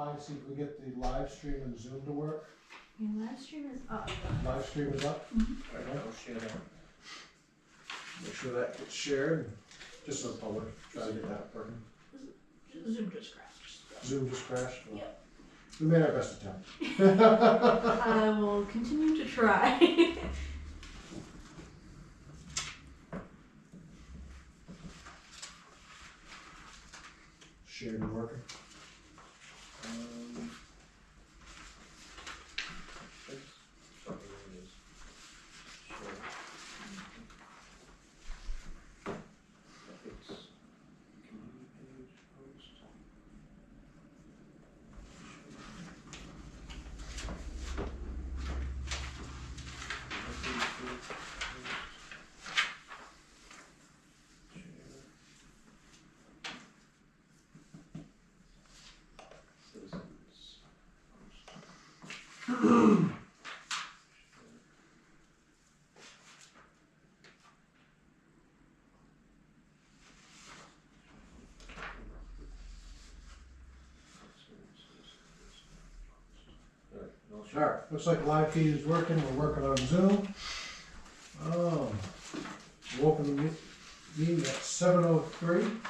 Pi, see if we get the live stream and Zoom to work. Your live stream is up. Live stream is up. Alright, I'll share that. Make sure that gets shared, just so the public, try to get that working. Zoom just crashed. Zoom just crashed? Well, Yep. we made our best attempt. I will continue to try. Shared and working. Alright, looks like live feed is working. We're working on Zoom. We'll open the meeting at 7:03.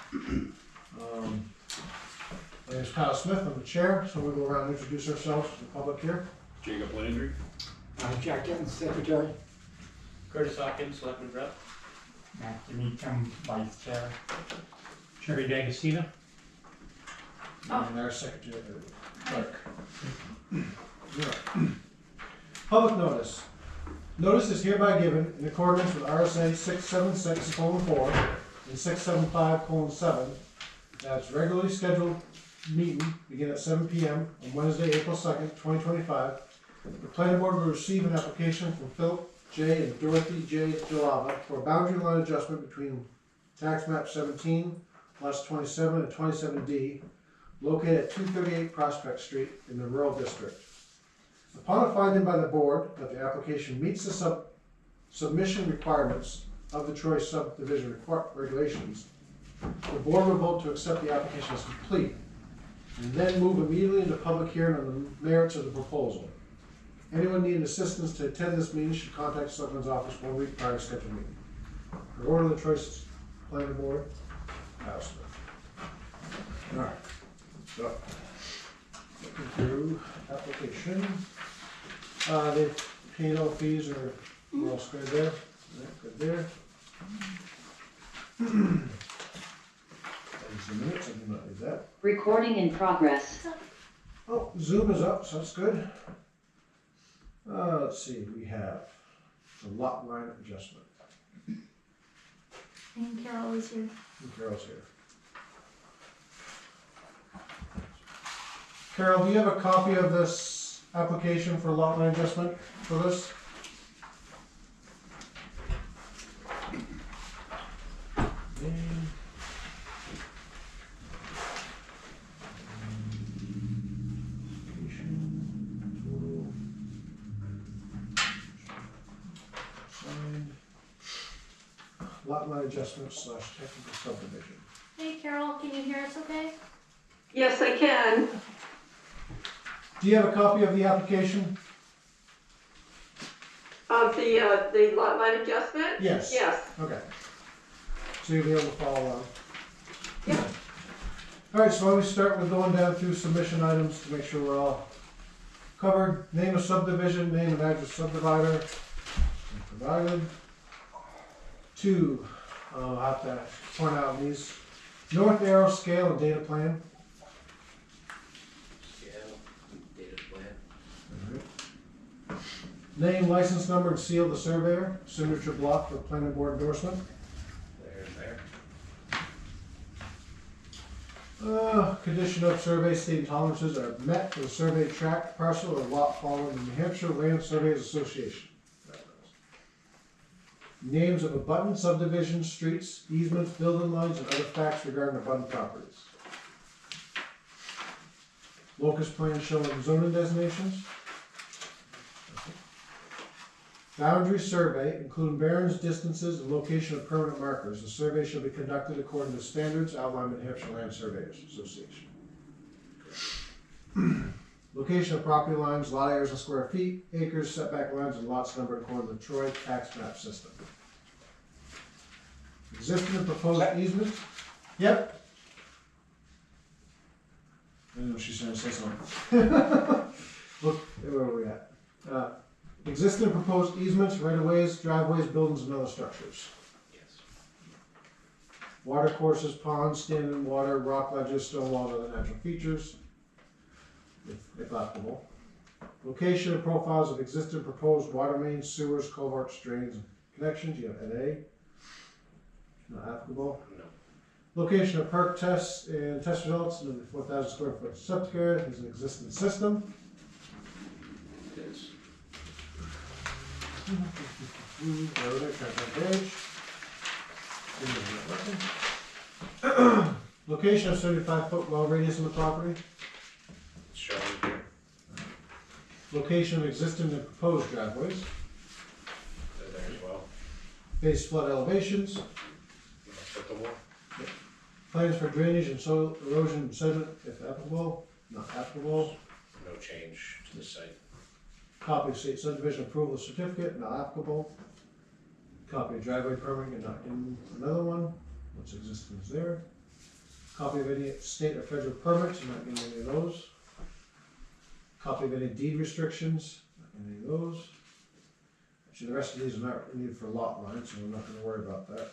My name is Kyle Smith. I'm the chair, so we'll go around and introduce ourselves to the public here. Jacob Landry. Jack Gittens, secretary. Curtis Hawkins, selectman rep. Matt Demetrium, vice chair. Jerry D'Agostino. And our secretary, clerk. Alright. Public notice. Notice is hereby given in accordance with RSA 676:4 and 675:7. That's regularly scheduled meeting begin at 7 p.m. on Wednesday, April 2nd, 2025. The planning board will receive an application from Philip J. and Dorothy J. Jalava for a boundary line adjustment between tax map 17, lots 27 and 27D, located at 238 Prospect Street in the rural district. Upon a finding by the board that the application meets the submission requirements of the Troy subdivision regulations, the board will vote to accept the application as complete, and then move immediately into public hearing on the merits of the proposal. Anyone needing assistance to attend this meeting should contact the Selectman's office 1 week prior to scheduled meeting. For order of the Troy Planning Board, Kyle Smith. All right, so looking through application. They pay no fees or we're all squared there. Good there. There's the minutes, I do not need that. Recording in progress. Oh, Zoom is up, so that's good. Let's see, we have the lot line adjustment. And Carol is here. And Carol's here. Carol, do you have a copy of this application for lot line adjustment for this? Lot line adjustment / technical subdivision. Hey Carol, can you hear us okay? Yes, I can. Do you have a copy of the application? Of the lot line adjustment? Yes. Yes. Okay. So you'll be able to follow along. Yeah. All right, so why don't we start with going down through submission items to make sure we're all covered. Name of subdivision, name and address subdivider, provided. 2, I'll have to point out these. North arrow scale and data plan. Scale, data plan. Name, license number, and seal the surveyor. Signature block for planning board endorsement. There and there. Condition of survey state tolerances are met for the survey tract, parcel, or lot following the New Hampshire Land Surveyors Association. Names of abutment subdivisions, streets, easements, building lines, and other facts regarding abutment properties. Locus plan showing zoning designations. Boundary survey, including bearings, distances, and location of permanent markers. The survey shall be conducted according to standards outlined by the New Hampshire Land Surveyors Association. Location of property lines, lot areas in square feet, acres, setback lines, and lots numbered according to the Troy tax map system. Existing and proposed easement. Yep. I know she's trying to say something. Look, where are we at? Existing and proposed easements, right-of-ways, driveways, buildings, and other structures. Yes. Water courses, ponds, standing water, rock ledges, stone walls, and other natural features, if applicable. Location and profiles of existing proposed water mains, sewers, culverts, drains, and connections. You have NA. Not applicable. No. Location of perk tests and test results in the 4,000 square foot septic area is an existing system. It is. There it is, check that page. Location of 75-foot well radius on the property. It's shown here. Location of existing and proposed driveways. They're there as well. Base flood elevations. Applicable. Plans for drainage and soil erosion and sediment if applicable. Not applicable. No change to the site. Copy of state subdivision approval certificate, not applicable. Copy of driveway permit, and not in another one. What's existing is there. Copy of any state or federal permits, not in any of those. Copy of any deed restrictions, not in any of those. Actually, the rest of these are not needed for lot lines, so we're not gonna worry about that.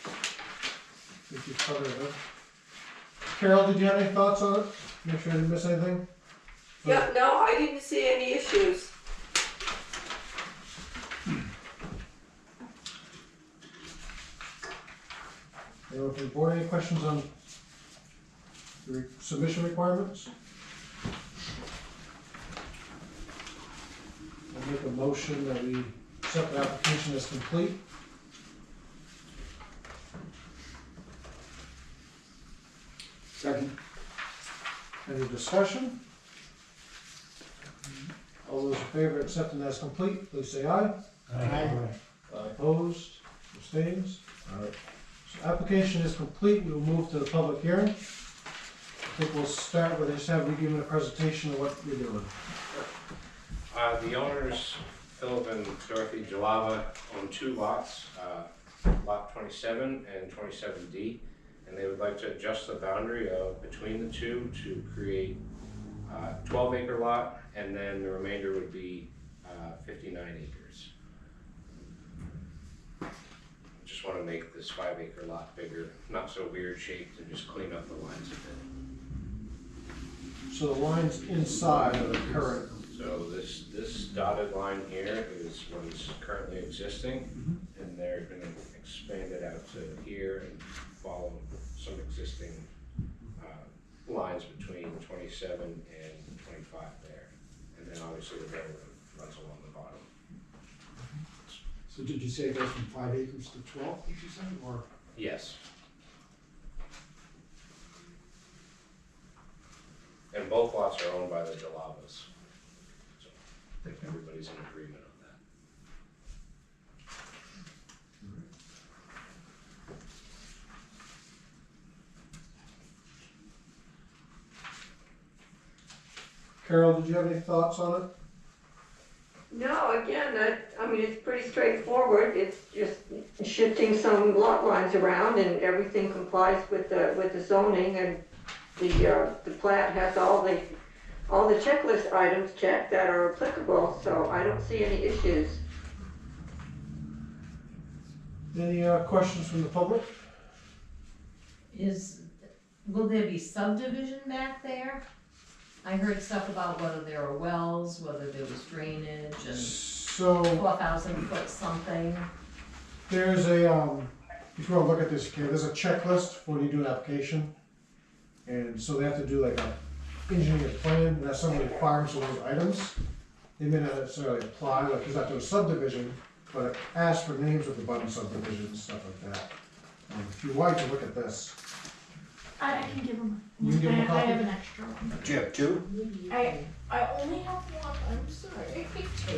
I think you've covered it. Carol, did you have any thoughts on it? Make sure I didn't miss anything? Yeah, no, I didn't see any issues. Anyone from the board, any questions on the submission requirements? I'll make a motion that we accept the application as complete. Second. Any discussion? All those in favor of accepting as complete, please say aye. Aye. Opposed, abstains? Alright. So application is complete, we will move to the public hearing. I think we'll start with, just have you giving a presentation of what you're doing. The owners, Philip and Dorothy Jalava, own two lots, lot 27 and 27D, and they would like to adjust the boundary of between the two to create a 12-acre lot, and then the remainder would be 59 acres. Just want to make this 5-acre lot bigger, not so weird shaped, and just clean up the lines a bit. So the lines inside of the current, So this dotted line here is what is currently existing, and they're going to expand it out to here and follow some existing lines between 27 and 25 there, and then obviously the railroad runs along the bottom. So did you say it goes from 5 acres to 12, did you say, or? Yes. And both lots are owned by the Jalavas. So I think everybody's in agreement on that. Carol, did you have any thoughts on it? No, again, I mean, it's pretty straightforward. It's just shifting some lot lines around and everything complies with the zoning, and the plat has all the checklist items checked that are applicable, so I don't see any issues. Any questions from the public? Will there be subdivision back there? I heard stuff about whether there are wells, whether there was drainage and So 4,000 foot something. there's a, if you want to look at this, okay, there's a checklist when you do an application. And so they have to do like a engineer's plan, and that's some of the requirements of those items. They may not necessarily apply, like, because after a subdivision, but it asks for names of the abutting subdivisions, stuff like that. If you like to look at this, I can give him. You can give him a I copy? have an extra one. Do you have two? I only have one. I'm sorry.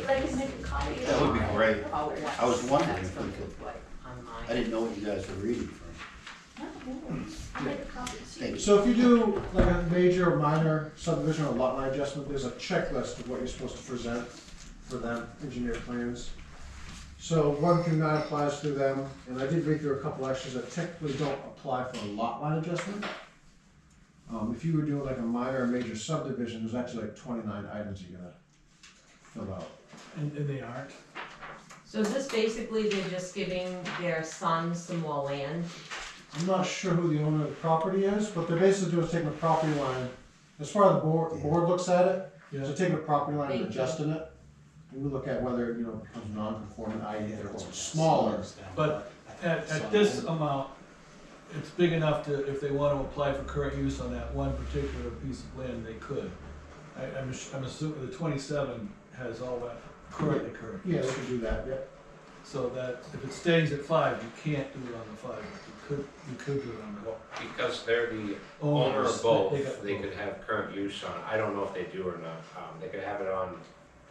But I can make a copy. That would be great. Oh, I was wondering that's if we what it could- looked like online. I didn't know what you guys were reading from. No. I made a copy too. So if you do like a major or minor subdivision or lot line adjustment, there's a checklist of what you're supposed to present for them, engineer plans. So 1 through 9 applies through them, and I did read through a couple extras that technically don't apply for a lot line adjustment. If you were doing like a minor or major subdivision, there's actually like 29 items you gotta fill out. And they aren't? So is this basically they're just giving their son some more land? I'm not sure who the owner of the property is, but they're basically doing is taking the property line, as far as the board looks at it, so taking the property line and Thank you. adjusting it. And we look at whether, it becomes non-conforming, i.e. they're smaller. But at this amount, it's big enough to, if they want to apply for current use on that one particular piece of land, they could. I'm assuming the 27 has all that currently current. Yeah, they could do that, yeah. So that if it stays at 5, you can't do it on the 5, but you could do it on the. Well, because they're the owner Owners, of both, got they both. could have current use on, I don't know if they do or not. They could have it on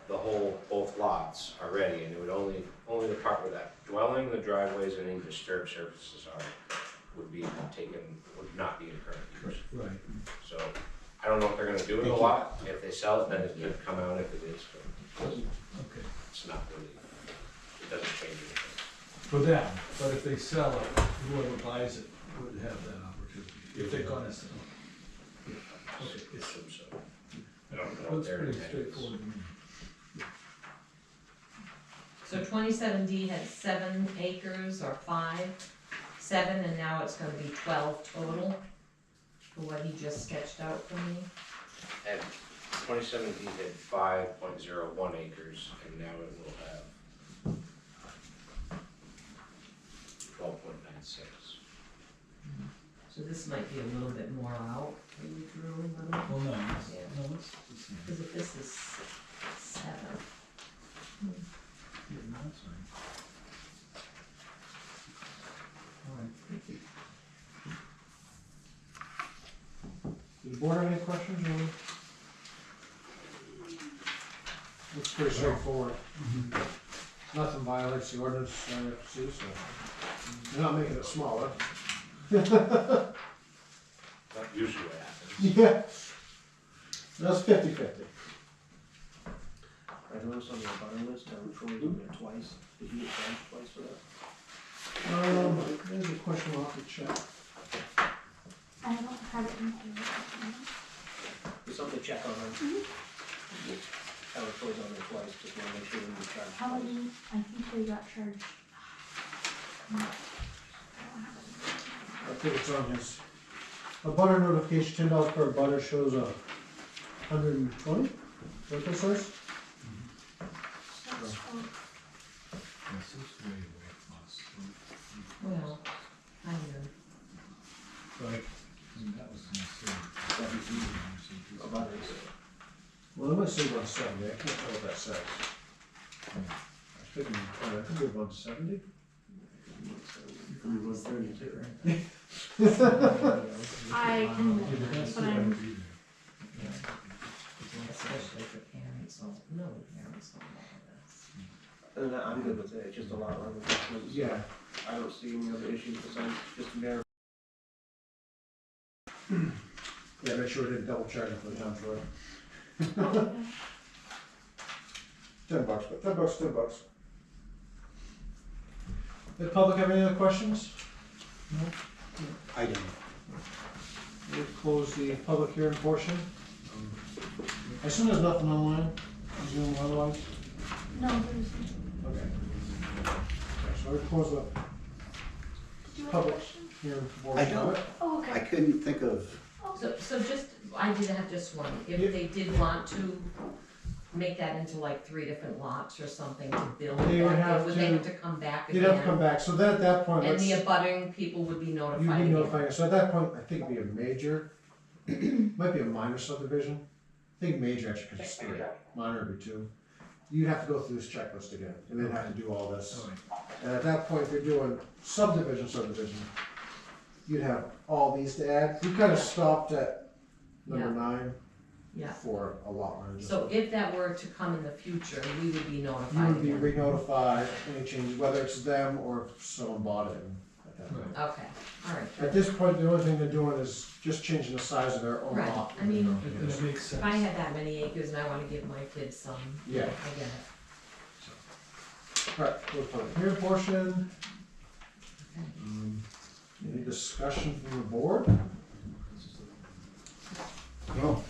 the whole, both lots already, and it would only the part where that dwelling, the driveways, and any disturbed surfaces would not be in current use. Right. So, I don't know if they're gonna do it a lot. If they sell it, then it could come out if it is, but Okay. it's not really, it doesn't change anything. For them, but if they sell it, whoever buys it would have that opportunity, if they're gonna sell it. Okay, It's so, I don't know well, what it's their pretty intent is. straightforward to me. So 27D had 7 acres or 5, 7, and now it's gonna be 12 total for what he just sketched out for me. And 2017 had 5.01 acres, and now it will have 12.96. So this might be a little bit more out for you, Drew, a little. Well, no, Yeah. no, it's the same. Because if this is 7. Yeah, no, it's fine. All right. Does the board have any questions, or? Looks pretty straightforward. Nothing violates the ordinance, I see, so. They're not making it smaller. That's usually what happens. Yeah. That's 50/50. I noticed on the abutter list, Troy did it twice. Did you get charged twice for that? There's a question I'll have to check. I don't have it in here. There's something to check on them. Troy's on there twice, just wanna make sure we get charged How twice. many, I think they got charged. I don't have it. I think it's on his. A butter notification, $10 per butter shows 120, is that what this says? That's for- This is way away from us. Well, kind of. Right. And that was Abutters. Well, it might say 170, I can't tell what that says. I was thinking 20, I could be 170. I can, but I'm, Especially for parents, no parents don't know this. Other than that, I'm good with it, it's just a lot line adjustments. Yeah. I don't see any other issues besides just narrow. Yeah, make sure we didn't double charge it for the town for it. okay. $10, but $10. The public have any other questions? No? I don't. We'll close the public hearing portion. I assume there's nothing online, Zoom otherwise? No, there's, Okay. So we'll close the do you have a Public. question? hearing I portion of don't. it. Oh, I okay. couldn't think of, So just, I did have just one, if Yep. they did want to make that into like 3 different lots or something to build They would that, have would they to- have to come back You'd have to come again? back, so then at that point, And let's, the abutting people would be you'd notified be again? notifying, so at that point, I think it'd be a major, might be a minor subdivision. I think major actually, because it's 3, minor would be 2. You'd have to go through this checklist again, and then have to do all this. All right. And at that point, if you're doing subdivision, you'd have all these to add. You kind of stopped at number 9 Yeah, for a lot line so adjustment. if that were to come in the future, we would be You notified would be again? re-notified any changes, whether it's them or if someone bought it. And at Okay, alright, At this point, the only thing they're doing is just changing the size of their own Right, lot. I mean- And it makes if I sense. had that many acres and I wanna give my kids some, Yeah. I get it. Alright, we'll put the here portion. Okay. Any discussion from the board? No.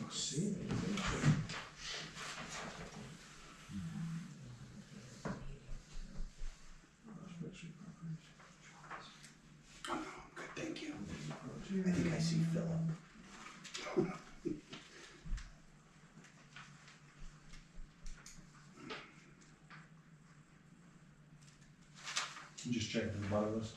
Let's see. Good, thank you. I think I see Philip. You just check the bottom list.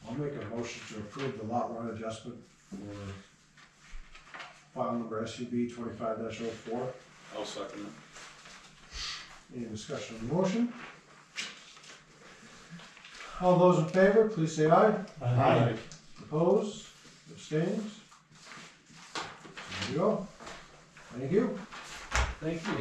I'll make a motion to approve the lot line adjustment for file number SUB 25-04. I'll second it. Any discussion on the motion? All those in favor, please say aye. Aye. Opposed? Abstains? There you go. Thank you. Thank you.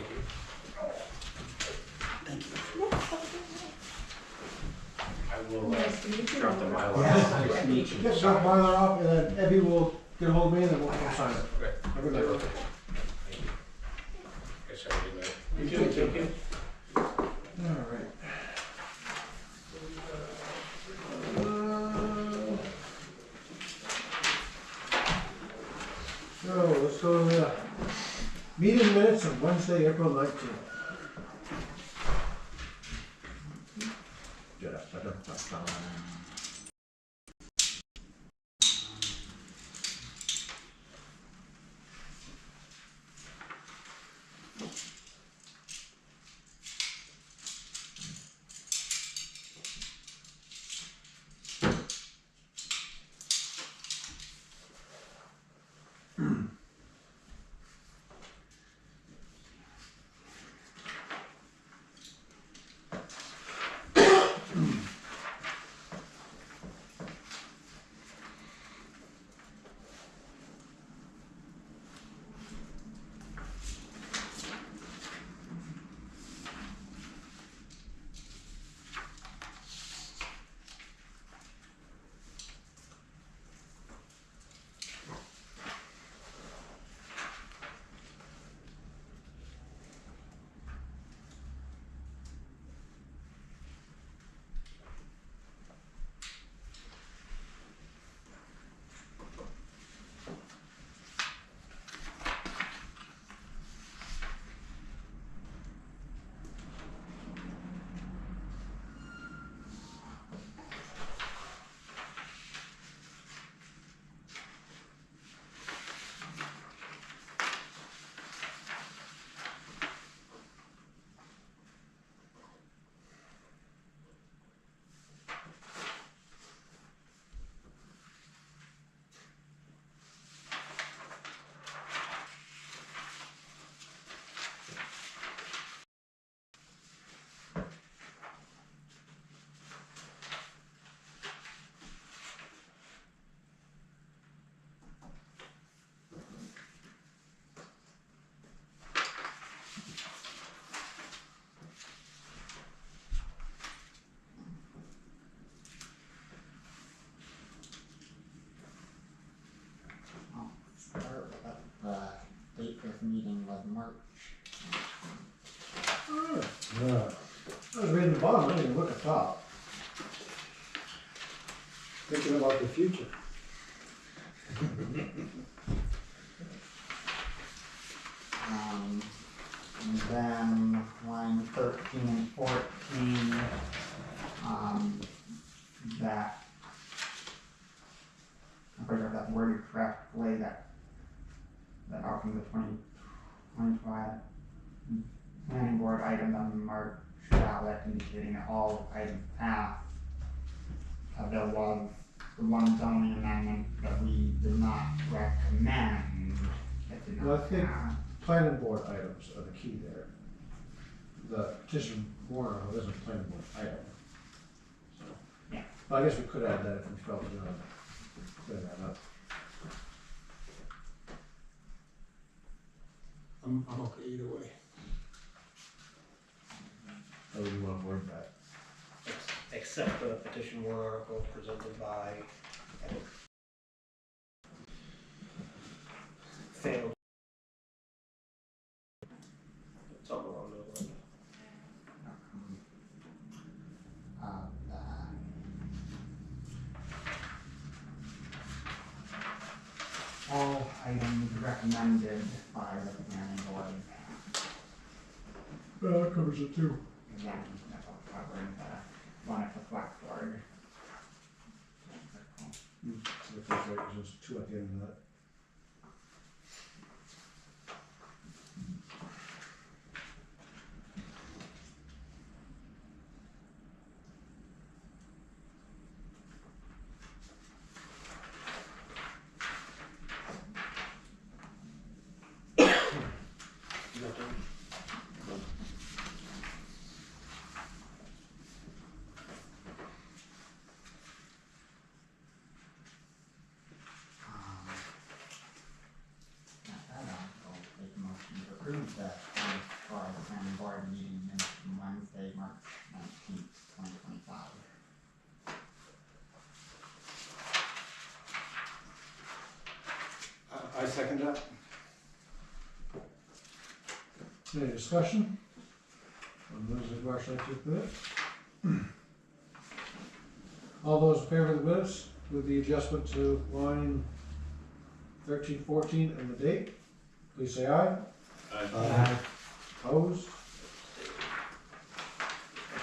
I will, Nice to meet you. drop the Mylar. Yeah. Nice to meet you. Get Doc Myler off, and then Abby will get a hold of me, and then we'll come sign it. Okay. Have a good night. Guys have a good night. You too, thank you. All right. So, let's go to the meeting minutes of Wednesday, April 19th. Start with the date for this meeting was March. I was reading the bottom, I didn't even look at top. Thinking about the future. And then line 13 and 14, that, I'm pretty sure if that's worded correctly, that out from the 2025 planning board items on the March ballot indicating that all items passed. There was the one zoning amendment that we did not recommend. That did Well, I not think- pass. Planning board items are the key there. The petition warrant article isn't a planning board item. So, Yeah. but I guess we could add that if we felt we wanted to clear that up. I'm okay either way. How would you want to word that? Except for the petition warrant article presented by, I think, failed. Something along those lines. All items recommended by the planning board. That covers it too. Again, that's all covering the one at the select board. So if there's like, there's two at the end of that. Take a motion to approve the for the planning board meeting minutes from Wednesday, March 19th, 2025. I second that. Any discussion? On those that March 19th minutes? All those in favor of the minutes with the adjustment to line 1314 and the date, please say aye. Aye. Opposed?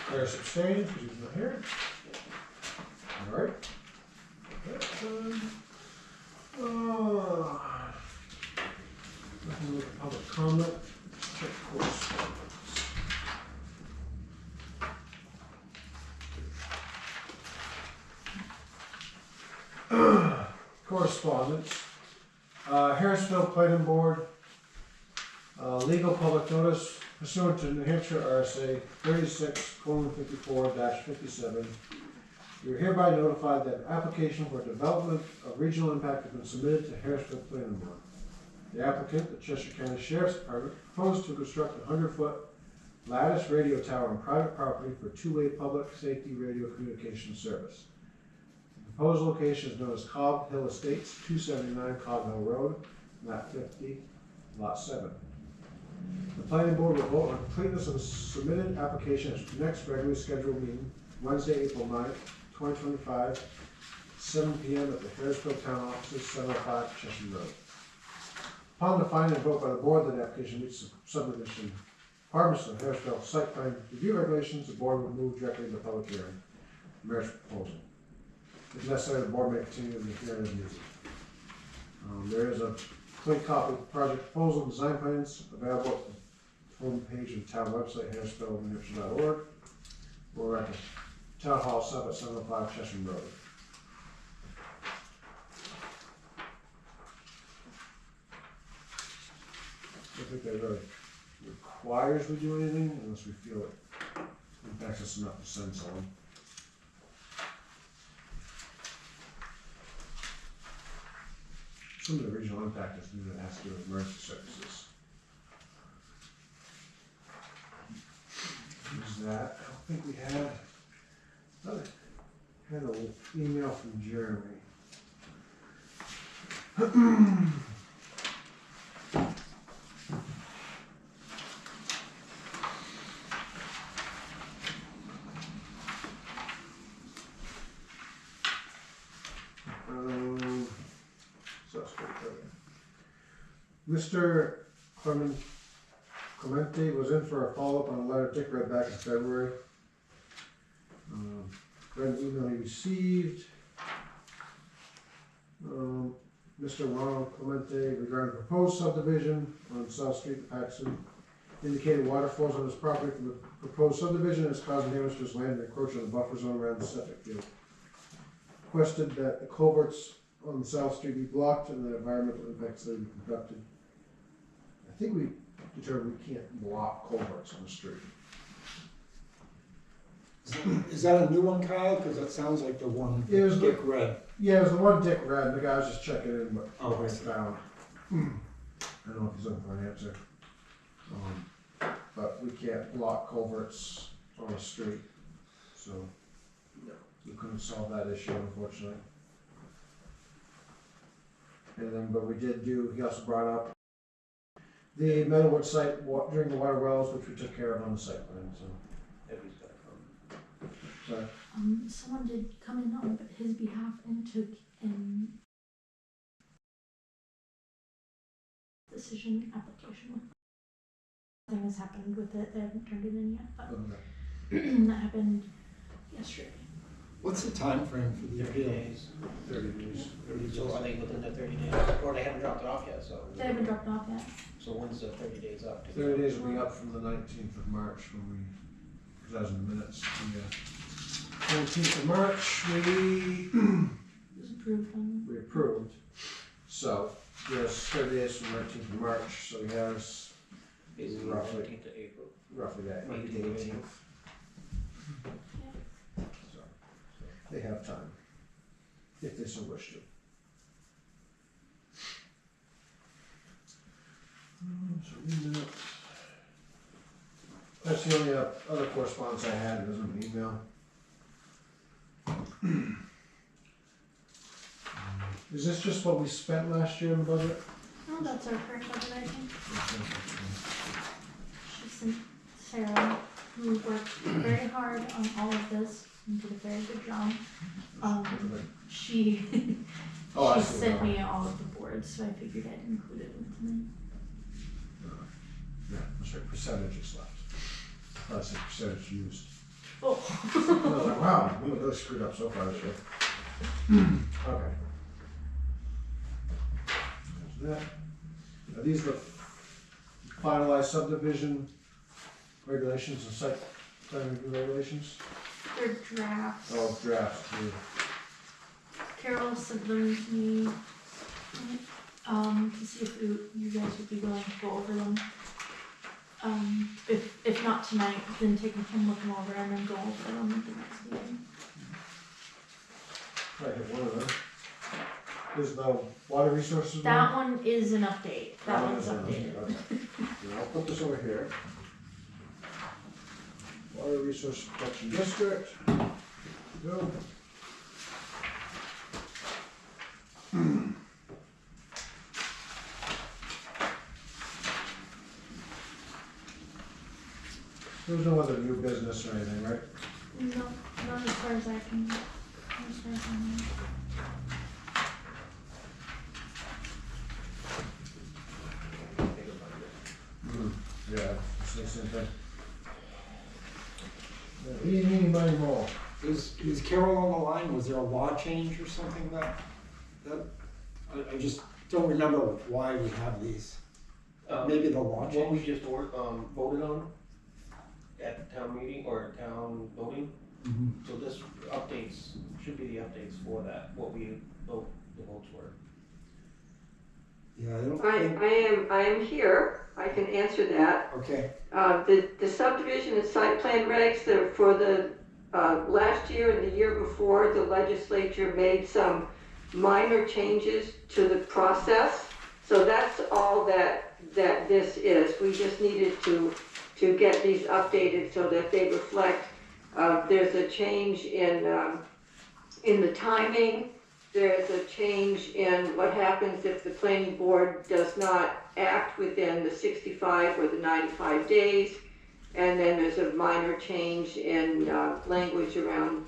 Harris abstained, because he was not here. All right. Nothing with public comment. Check correspondence. Correspondence. Harrisville Planning Board. Legal public notice pursuant to New Hampshire RSA 36:54-57. You're hereby notified that an application for development of regional impact has been submitted to Harrisville Planning Board. The applicant, the Cheshire County Sheriff's Department, proposed to construct a 100-foot lattice radio tower on private property for two-way public safety radio communication service. The proposed location is known as Cobb Hill Estates, 279 Cobb Hill Road, map 50, lot 7. The planning board will vote on completeness of the submitted application at the next regularly scheduled meeting, Wednesday, April 9th, 2025, 7 p.m. at the Harrisville Town Offices, 705 Cheshire Road. Upon the finding and vote by the board that the application meets the subdivision requirements of Harrisville site plan review regulations, the board will move directly to the public hearing. Mayor's proposal. If necessary, the board may continue the hearing as needed. There is a complete copy of the project proposal and design plans available at the homepage of the town website, harrisville.org, or at the Town Hall sub at 705 Cheshire Road. I don't think that really requires we do anything unless we feel it impacts us enough to send someone. Some of the regional impact is new that has to do with emergency services. Use that. I don't think we had. I had an email from Jeremy. So that's good. Mr. Clemente was in for a follow-up on a letter Dick read back in February. Read an email he received. Mr. Ronald Clemente regarding proposed subdivision on South Street, Paxton. indicated water flows on his property from the proposed subdivision and is causing damage to his land and encroaching on the buffer zone around the septic field. Requested that the culverts on South Street be blocked and that environmental impact study be conducted. I think we determined we can't block culverts on the street. Is that a new one, Kyle? Because that sounds like the one It was Dick read. Yeah, it was the one Dick read, and the guy was just checking in, but Oh, I right. found. I don't know if he's looking for an answer. But we can't block culverts on the street, so we couldn't solve that issue, unfortunately. And then, but we did do, he also brought up the Meadowwood site during the water wells, which we took care of on the site plan, so. Debbie's gotta come. Sorry. Someone did come in on his behalf and took an decision application. Nothing has happened with it, they haven't turned it in yet, but that happened yesterday. What's the time frame for the 30 appeal? days. 30 days. So are they within the 30 days? Or they haven't dropped it off yet, so. They haven't dropped off yet. So when's the 30 days up? 30 days will be up from the 19th of March when we, because that was in the minutes. The 19th of March, It was approved on. we approved. So, yes, 30 days from 19th of March, so he has Basically, roughly. 19th of April. roughly that, 18th. So, they have time, if they so wish to. So minutes. That's the only other correspondence I had, it was an email. Is this just what we spent last year in the budget? Oh, that's our current budget, I think. She sent Sarah, who worked very hard on all of this and did a very good job. She Oh, I she see. sent me all of the boards, so I figured I'd include it with tonight. Yeah, that's right, percentages left. I said percentage used. Oh. I was like, wow, we really screwed up so far this year. Okay. There's that. Are these the finalized subdivision regulations and site plan review regulations? They're drafts. Oh, drafts, too. Carol sent them to me, to see if you guys would be willing to go over them. If not tonight, then take them, look them over and then go over them at the next meeting. I hit one of them. Is the water resources That one is an update, that one's is an updated. Okay. Now, I'll put this over here. Water Resource Protection District. Go. There was no other new business or anything, right? No, not as far as I can, not as far as I know. Yeah, it's the same thing. Eeny, money, more. Is Carol on the line? Was there a law change or something I just don't remember why we have these. Maybe the law What we change? just voted on at the town meeting or town voting, Mhm. so this updates, should be the updates for that, what we vote, the votes were. Yeah, I don't I think, am here, I can answer that. okay, The subdivision and site plan regs that are for the, last year and the year before, the legislature made some minor changes to the process. So that's all that this is. We just needed to get these updated so that they reflect, there's a change in the timing. There's a change in what happens if the planning board does not act within the 65 or the 95 days. And then there's a minor change in language around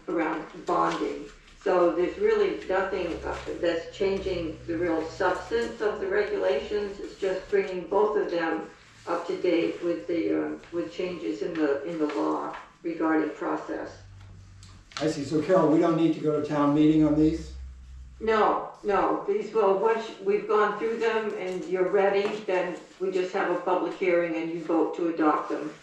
bonding. So there's really nothing that's changing the real substance of the regulations. It's just bringing both of them up to date with the with changes in the law regarding process. I see. So Carol, we don't need to go to town meeting on these? No, these will, once we've gone through them and you're ready, then we just have a public hearing and you vote to adopt them.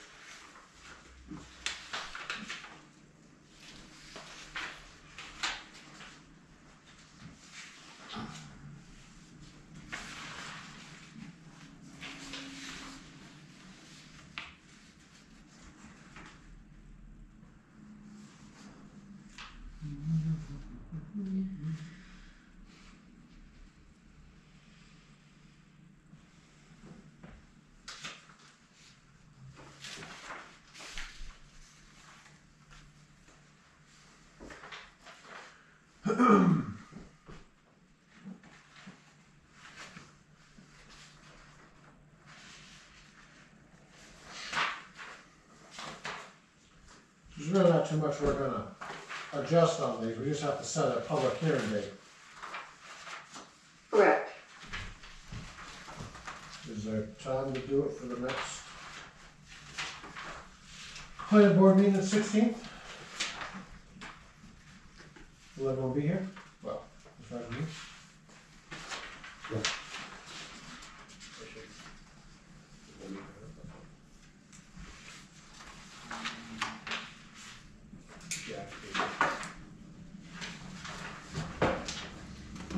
There's really not too much we're gonna adjust on these, we just have to set a public hearing date. Correct. Is there time to do it for the next planning board meeting the 16th? Will everyone be here? Well, besides me.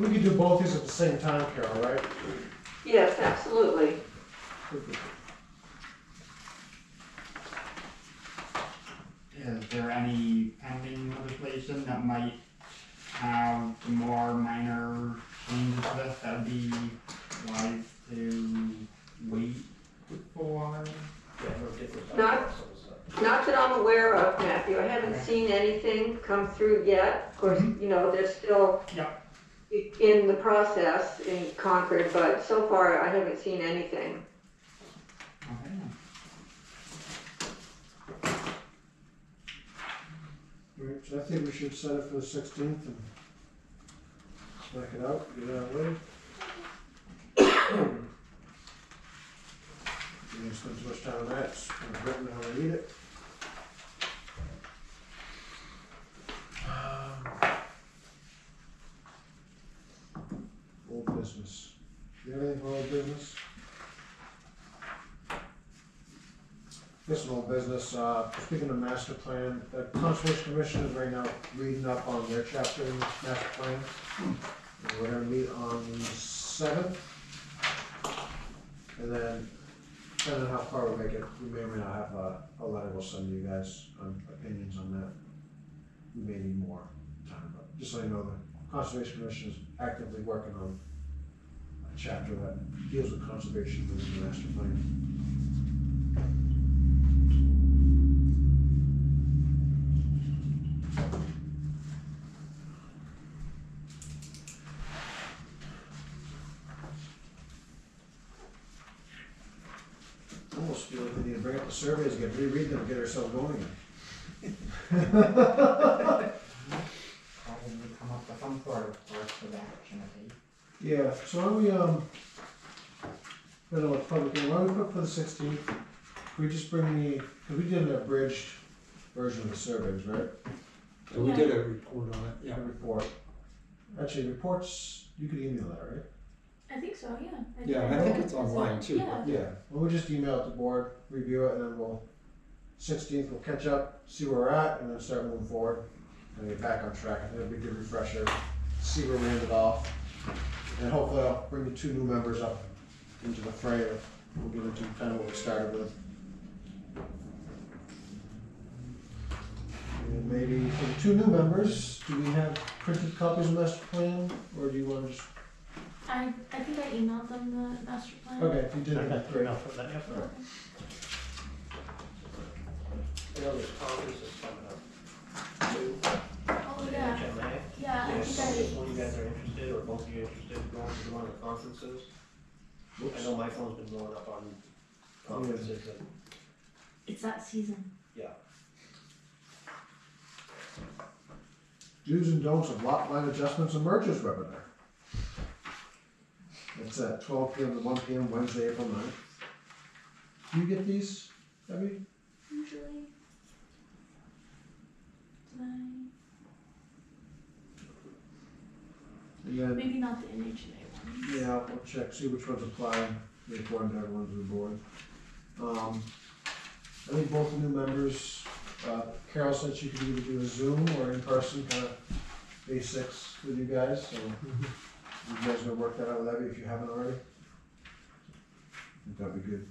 We could do both these at the same time, Carol, right? Yes, absolutely. Is there any pending legislation that might have some more minor changes to this that would be wise to wait for? Not that I'm aware of, Matthew. I haven't seen anything come through yet. Of course, you know, they're still in the process in Concord, but so far I haven't seen anything. Okay. Alright, so I think we should set it for the 16th and smack it out, get it out of the way. You didn't spend too much time on that, it's kind of written how I read it. Old business. Do you have anything for old business? This is old business, speaking of master plan, the Conservation Commission is right now reading up on their chapter in the master plan. And we're gonna meet on the 7th. And then, depending on how far we make it, we may or may not have a letter we'll send to you guys on opinions on that. We may need more time, but just so you know, the Conservation Commission is actively working on a chapter that deals with conservation within the master plan. Almost feel like we need to bring up the surveys again, reread them, get ourselves going again. Probably come up with some sort of course of action, I think. Yeah, so why don't we, I don't know what public, why don't we put for the 16th? We just bring the, cause we did an abridged version of the surveys, right? So we did a report on it, yeah. A report. Actually, reports, you could email that, right? I think so, yeah. Yeah, I think it's online too. Yeah. Yeah, well, we'll just email it to the board, review it, and then we'll, 16th, we'll catch up, see where we're at, and then start moving forward. And get back on track, I think it'll be a good refresher, see where we ended off. And hopefully I'll bring the 2 new members up into the fray, that we'll get into kind of what we started with. And maybe for the 2 new members, do we have printed copies of the master plan, or do you want to just? I think I emailed them the master plan. Okay, if you did, I've that's got great. enough of that, yep. Alright. I know there's conferences coming up too. Oh, yeah. HMA. Yeah, I If think one of you guys are interested, or both of you interested in going to one of the conferences, I know my phone's been blowing up on conferences and, it's that season. yeah. Do's and don'ts of lot line adjustments and mergers webinar. It's at 12 p.m. to 1 p.m. Wednesday, April 9th. Do you get these, Debbie? Usually. Did I? And then, Maybe not the NHMA ones. yeah, we'll check, see which ones apply, according to everyone to the board. I think both the new members, Carol said she could either do a Zoom or in person, kind of basics with you guys, so you guys gonna work that out with Abby if you haven't already? I think that'd be good.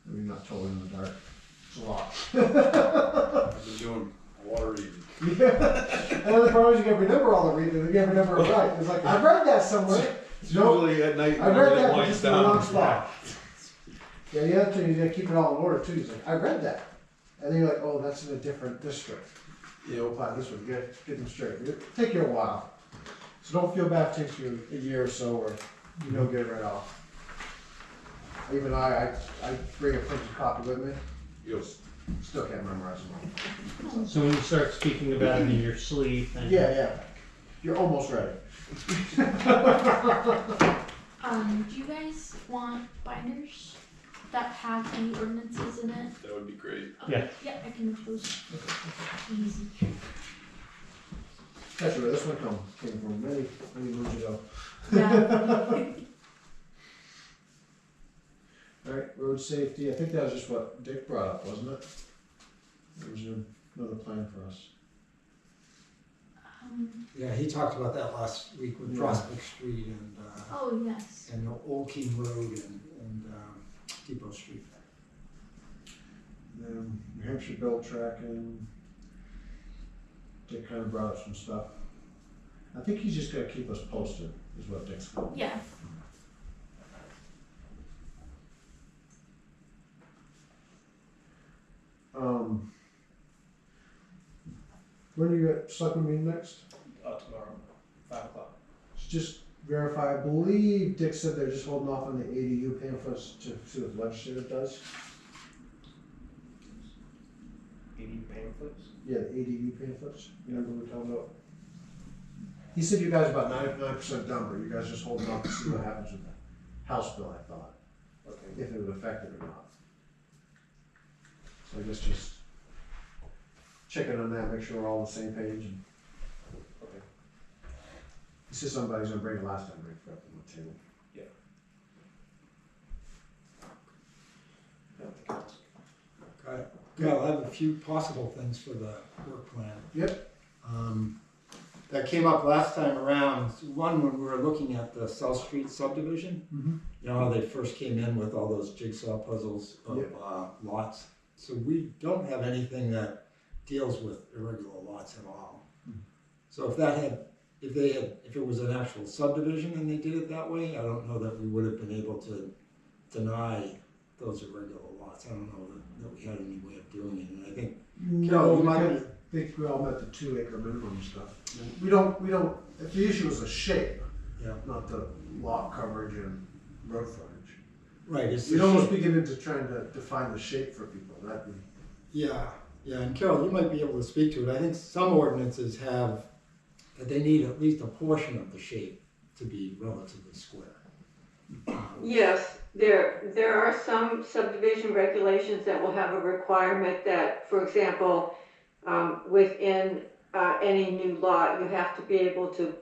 Maybe not totally in the dark, it's a lot. I've been doing a lot of reading. Yeah, and then the problem is you gotta remember all the reading, you gotta remember it right, it's like, I've read that somewhere. It's No, usually at night I when read everything that, but winds just in the wrong down. spot. Yeah, the other thing is you gotta keep it all in order too, it's like, I read that. And then you're like, oh, that's in a different district. Yeah, we'll apply this one, get them straight, it'll take you a while. So don't feel bad if it takes you a year or so, or you don't get it right off. Even I bring a printed copy with me, Yes. still can't memorize them. So when you start speaking about it in your sleep and. Yeah, you're almost ready. Do you guys want binders that have any ordinances in it? That would be great. Okay. Yeah, I can make those easy. Actually, this one came from many moons ago. Yeah. Alright, road safety, I think that was just what Dick brought up, wasn't it? There was another plan for us. Yeah, he talked about that last week with Yeah. Prospect Street Oh, yes. and Old Keene Road and Depot Street. Then New Hampshire bill tracking. Dick kind of brought up some stuff. I think he's just gonna keep us posted, is what Dick's going. Yeah. When do you get selectmen meeting next? Tomorrow, 5 o'clock. Just verify, I believe Dick said they're just holding off on the ADU pamphlets to see what the legislative does. 80 pamphlets? Yeah, the ADU pamphlets, remember we were talking about? He said you guys are about 99% done, but you guys just holding off to see what happens with the House bill, I thought, Okay. if it would affect it or not. So I guess just checking on that, make sure we're all on the same page and. Okay. He said somebody's gonna bring it last time, right, for up on the table. Yeah. I don't think it's- Got it. Yeah, I'll have a few possible things for the work plan. Yep. That came up last time around, one when we were looking at the South Street subdivision. You know how they first came in with all those jigsaw puzzles of Yep. lots? So we don't have anything that deals with irregular lots at all. So if it was an actual subdivision and they did it that way, I don't know that we would have been able to deny those irregular lots. I don't know that we had any way of doing it, and I think, Carol, you might I think we all met the 2 acre minimum stuff. We don't, if the issue is the shape, yeah, not the lot coverage and road frontage. right, it's We'd the almost shape. be getting into trying to define the shape for people, that'd be. Yeah, and Carol, you might be able to speak to it. I think some ordinances have, that they need at least a portion of the shape to be relatively square. Yes, there are some subdivision regulations that will have a requirement that, for example, within any new lot, you have to be able to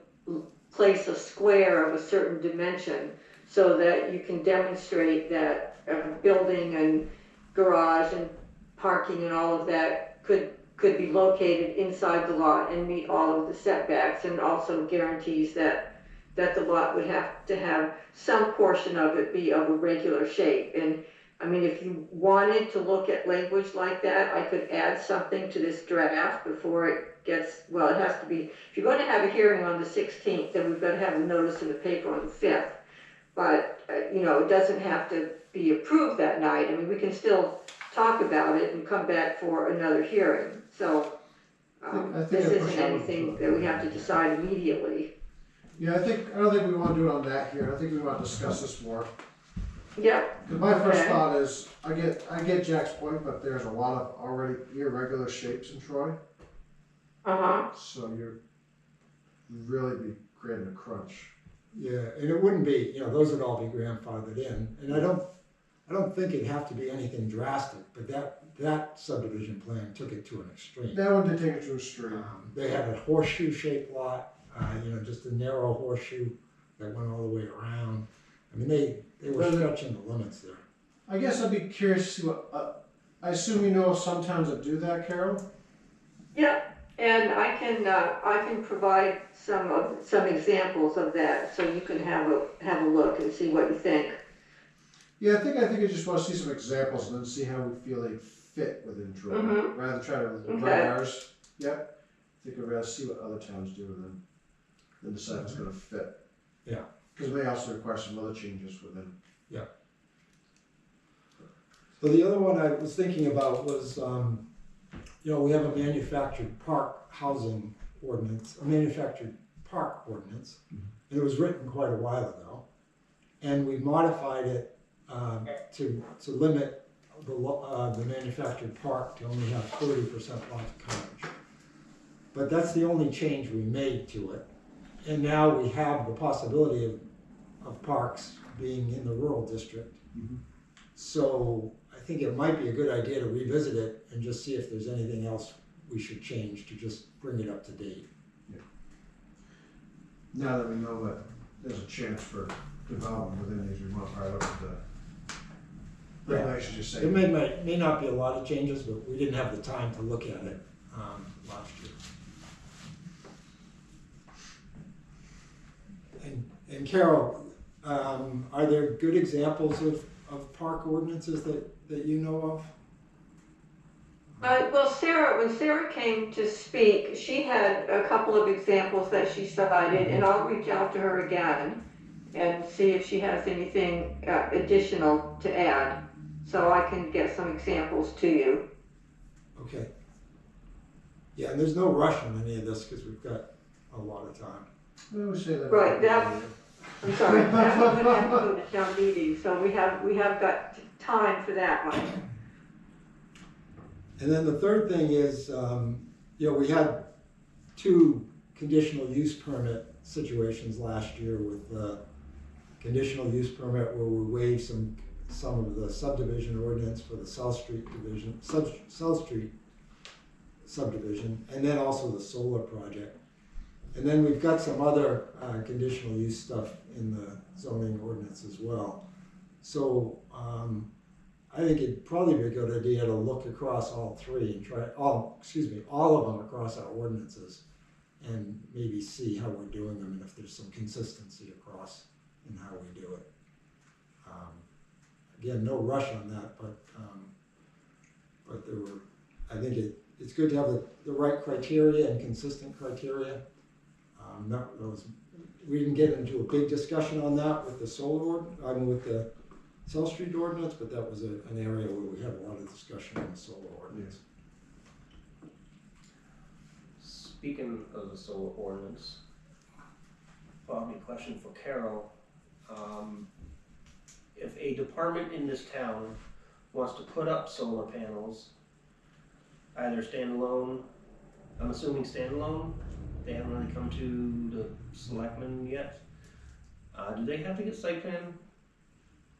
place a square of a certain dimension so that you can demonstrate that building and garage and parking and all of that could be located inside the lot and meet all of the setbacks, and also guarantees that the lot would have to have some portion of it be of a regular shape. And I mean, if you wanted to look at language like that, I could add something to this draft before it gets, well, it has to be, if you're going to have a hearing on the 16th, then we've got to have a notice in the paper on the 5th. But, it doesn't have to be approved that night. I mean, we can still talk about it and come back for another hearing. So, I think this I pushed isn't that one anything through. that we have to decide immediately. Yeah, I don't think we wanna do it on that here, I think we wanna discuss this more. Yep. Cause my first Okay. thought is, I get Jack's point, but there's a lot of already irregular shapes in Troy, Uh-huh. so you'd really be creating a crunch. Yeah, and it wouldn't be, those would all be grandfathered in, and I don't think it'd have to be anything drastic, but that subdivision plan took it to an extreme. That one did take it to a stream. They had a horseshoe-shaped lot, just a narrow horseshoe that went all the way around. I mean, they were stretching the limits there. I guess I'd be curious to see what, I assume you know of some towns that do that, Carol? Yeah, and I can provide some examples of that, so you can have a look and see what you think. Yeah, I think I just want to see some examples and then see how we feel they fit within Troy, rather than try to write ours. Yep. I think I'd rather see what other towns do and then decide if it's going to fit. Yeah. Because it may also require some other changes within. Yeah. So the other one I was thinking about was, we have a manufactured park housing ordinance, a manufactured park ordinance, and it was written quite a while ago, and we modified it to limit the manufactured park to only have 30% lot coverage. But that's the only change we made to it, and now we have the possibility of parks being in the rural district. So I think it might be a good idea to revisit it and just see if there's anything else we should change to just bring it up to date. Yeah. Now that we know that there's a chance for development within these, we want to try to look at the regulations you say. It may not be a lot of changes, but we didn't have the time to look at it last year. And Carol, are there good examples of park ordinances that you know of? Well, when Sarah came to speak, she had a couple of examples that she cited, and I'll reach out to her again and see if she has anything additional to add, so I can get some examples to you. Okay. Yeah, and there's no rush on any of this because we've got a lot of time. I always say that. Right, I'm sorry, that one would have to go to town meeting, so we have got time for that one. And then the third thing is, we had 2 conditional use permit situations last year with conditional use permit where we waived some of the subdivision ordinance for the South Street subdivision, and then also the solar project. And then we've got some other conditional use stuff in the zoning ordinance as well. So I think it'd probably be a good idea to look across all 3 and try all of them across our ordinances and maybe see how we're doing them and if there's some consistency across in how we do it. Again, no rush on that, but I think it's good to have the right criteria and consistent criteria. We didn't get into a big discussion on that with the with the South Street ordinance, but that was an area where we had a lot of discussion on the solar ordinance. Speaking of the solar ordinance, probably a question for Carol. If a department in this town wants to put up solar panels, either standalone, I'm assuming standalone, they haven't really come to the selectmen yet. Do they have to get site plan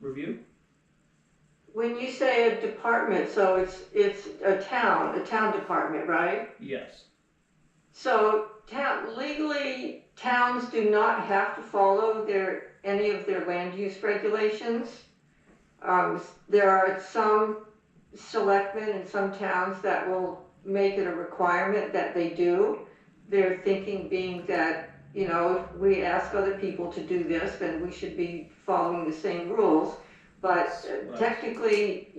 review? When you say a department, so it's a town department, right? Yes. So legally, towns do not have to follow any of their land use regulations. There are some selectmen in some towns that will make it a requirement that they do. Their thinking being that, if we ask other people to do this, then we should be following the same rules. But technically,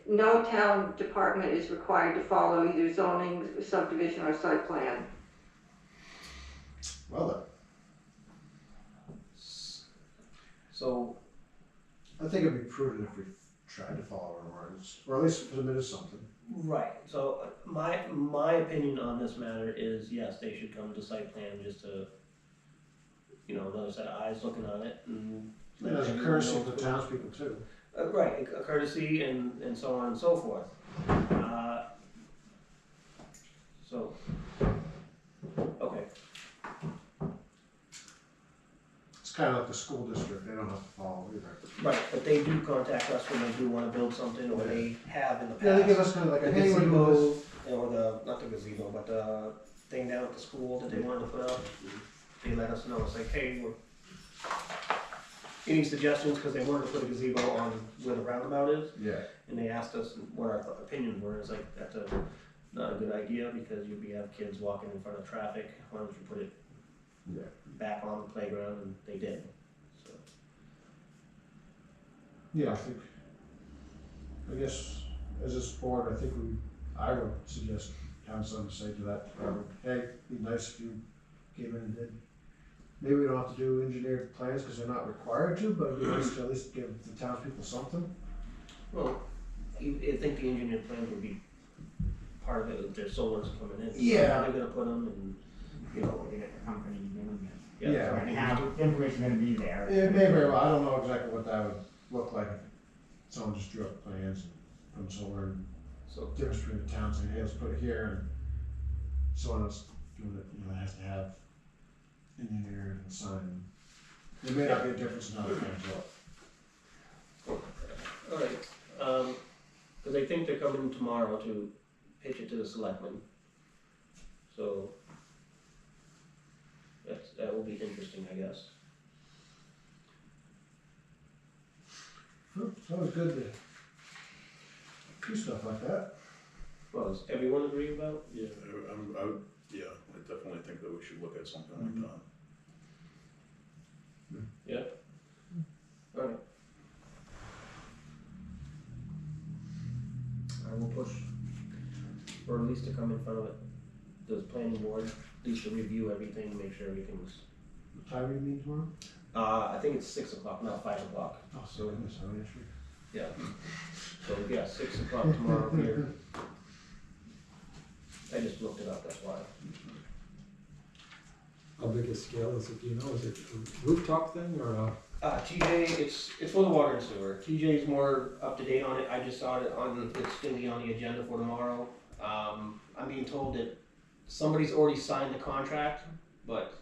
no town department is required to follow either zoning, subdivision, or site plan. Well then. So I think it'd be prudent if we tried to follow our ordinance, or at least submit something. right. So my opinion on this matter is yes, they should come to site plan just to, another set of eyes looking on it and. And as a courtesy to the townspeople too. Right, a courtesy and so on and so forth. It's kinda like the school district, they don't have to follow either. Right, but they do contact us when they do wanna build something, or they have in the past. Yeah, they give us kinda like a, The hey, we're doing this. gazebo, or not the gazebo, but the thing down at the school that they wanted to put up, they let us know, it's like, hey, we're, any suggestions, cause they wanted to put a gazebo on where the roundabout is, Yeah. and they asked us what our opinions were, it's like, that's not a good idea, because you'd have kids walking in front of traffic, why don't you put it Yeah. back on the playground, and they did, so. Yeah, I guess, as this board, I would suggest having something to say to that department, hey, it'd be nice if you came in and did. Maybe we don't have to do engineered plans, cause they're not required to, but it'd be nice to at least give the townspeople something. Well, I think the engineered plan would be part of it, if there's solars coming in. Yeah. They're gonna put them and, you know, They get the company doing it. yeah. Yeah. So anyhow, information gonna be there. It may very well, I don't know exactly what that would look like, if someone just drew up plans and put them somewhere, and So, difference between the towns, saying, hey, let's put it here, and someone else doing it, has to have engineered and signed. There may not be a difference in how it comes up. alright, cause I think they're coming tomorrow to pitch it to the selectmen. So, that will be interesting, I guess. It's always good to do stuff like that. Well, does everyone agree about? Yeah, I definitely think that we should look at something like that. Alright. I will push for at least to come in front of it, the planning board, at least to review everything, make sure everything's, What time do you mean tomorrow? I think it's 6 o'clock, not 5 o'clock. Oh, so goodness, I'm actually. Yeah. So, yeah, 6 o'clock tomorrow here. I just looked it up, that's why. How big a scale is it, do you know, is it a rooftop thing or a? TJ, it's for the water and sewer. TJ's more up to date on it. I just saw it it's gonna be on the agenda for tomorrow. I'm being told that somebody's already signed the contract, but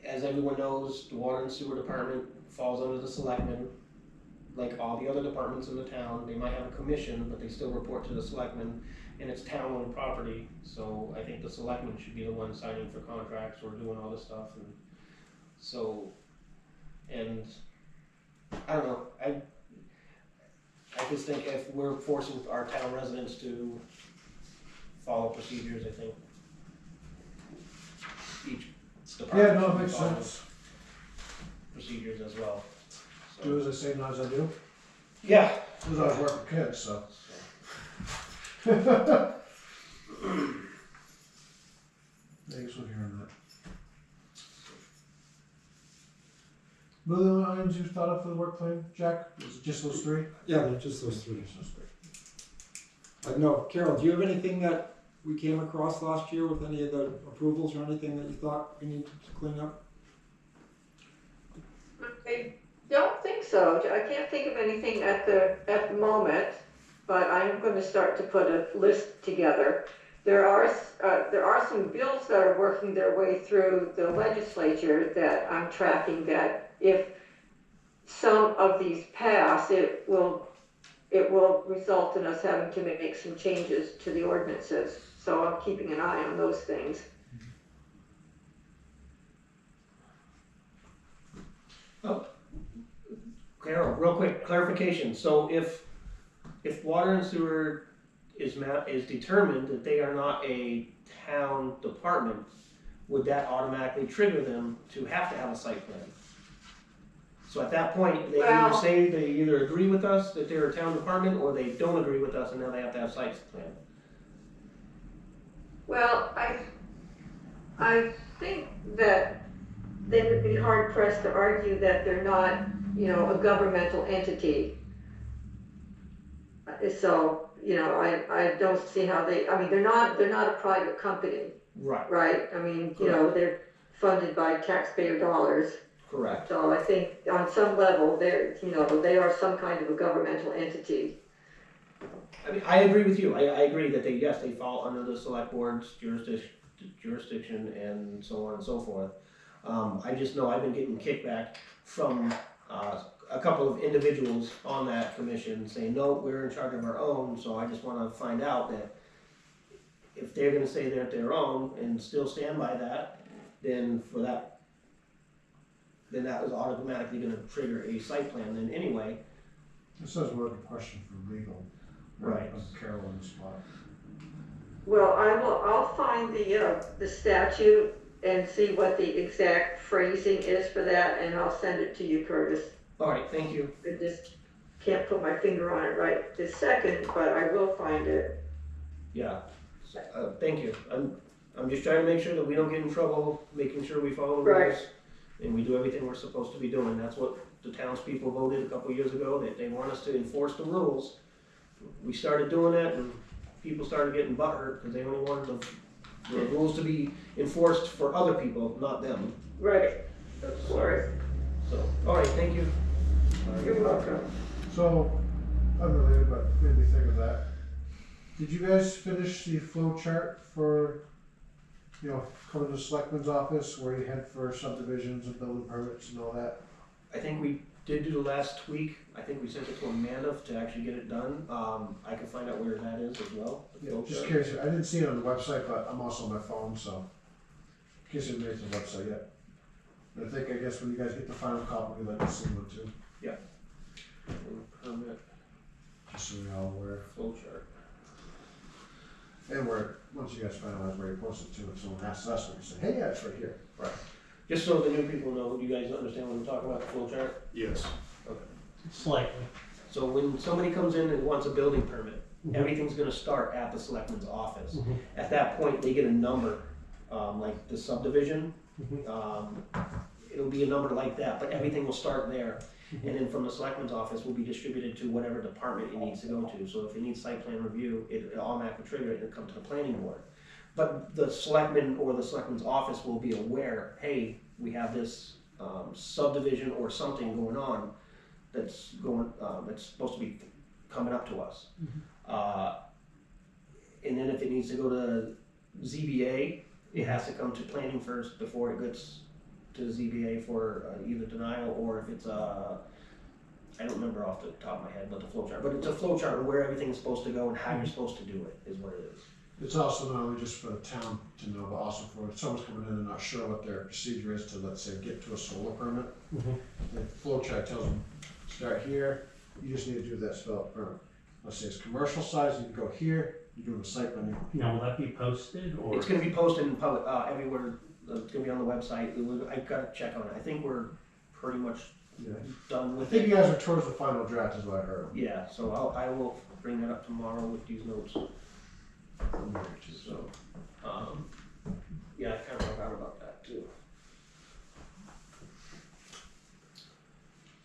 as everyone knows, the water and sewer department falls under the selectmen. Like all the other departments in the town, they might have a commission, but they still report to the selectmen, and it's town-owned property, so I think the selectmen should be the ones signing for contracts or doing all this stuff, and so, and I don't know, I just think if we're forcing our town residents to follow procedures, I think each department Yeah, no, it should makes follow sense. procedures as well. So- Do as I say, not as I do. Yeah. As I work with kids, so. Thanks for hearing that. Were the only items you thought of for the work plan, Jack? Was it just those three? Yeah, they're just those three. Just those three. No, Carol, do you have anything that we came across last year with any of the approvals or anything that you thought we needed to clean up? I don't think so. I can't think of anything at the moment, but I'm going to start to put a list together. There are some bills that are working their way through the legislature that I'm tracking, that if some of these pass, it will result in us having to make some changes to the ordinances. So I'm keeping an eye on those things. Carol, real quick clarification. So if water and sewer is determined that they are not a town department, would that automatically trigger them to have to have a site plan? So at that point, they either Well- say they either agree with us that they're a town department, or they don't agree with us and now they have to have site plan. Well, I think that they would be hard pressed to argue that they're not, a governmental entity. So, I don't see how they're not a private company, Right. right? They're funded by taxpayer dollars. Correct. So I think on some level, they are some kind of a governmental entity. I mean, I agree with you. I agree that they fall under the select board's jurisdiction and so on and so forth. I just know I've been getting kickback from, a couple of individuals on that commission saying, no, we're in charge of our own, so I just wanna find out that if they're gonna say they're at their own and still stand by that, then that was automatically gonna trigger a site plan then anyway. This is more of a question for legal. Right. Of Carol on the spot. Well, I'll find the statute and see what the exact phrasing is for that, and I'll send it to you, Curtis. Alright, thank you. I just can't put my finger on it right this second, but I will find it. Yeah, thank you. I'm just trying to make sure that we don't get in trouble, making sure we follow the Right. rules. And we do everything we're supposed to be doing. That's what the townspeople voted a couple years ago, that they want us to enforce the rules. We started doing that and people started getting butthurt because they only wanted the rules to be enforced for other people, not them. Right, of course. So, alright, thank you. You're welcome. So, unrelated, but made me think of that. Did you guys finish the flow chart for, coming to the selectman's office where you head for subdivisions and building permits and all that? I think we did do the last tweak. I think we sent it to Amanda to actually get it done. I can find out where that is as well. the Yeah, flow just chart. curious, I didn't see it on the website, but I'm also on my phone, so, in case it made it to the website yet. And I guess when you guys get the final copy, we'd like to see one too, Permit, just so we're all aware. flow chart. And once you guys finalize where you post it to, if someone asks us, we can say, hey, yeah, it's right here. Just so the new people know, you guys understand what I'm talking about, the flow chart? Yes. Slightly. So when somebody comes in and wants a building permit, Mhm. everything's gonna start at the selectman's office. Mhm. At that point, they get a number, like the subdivision. Mhm. It'll be a number like that, but everything will start there. And then from the selectman's office will be distributed to whatever department it needs to go to. So if it needs site plan review, it automatically trigger it and come to the planning board. But the selectman or the selectman's office will be aware, hey, we have this subdivision or something going on that's supposed to be coming up to us. And then if it needs to go to ZBA, it has to come to planning first before it gets to ZBA for either denial, or if it's I don't remember off the top of my head, but the flow chart. But it's a flow chart of where everything is supposed to go and how you're supposed to do it, is what it is. It's also not only just for the town to know, but also for if someone's coming in and not sure what their procedure is to, let's say, get to a solar permit. Mhm. The flow chart tells them, start here, you just need to do this, fill out permit. Let's say it's commercial size, you can go here, you're doing a site plan. Now, will that be posted or? It's gonna be posted in public, everywhere. It's gonna be on the website. I gotta check on it. I think we're pretty much Yeah. done I with think it. you guys are towards the final draft is what I heard. Yeah, so I will bring that up tomorrow with these notes. So, yeah, I kinda forgot about that too.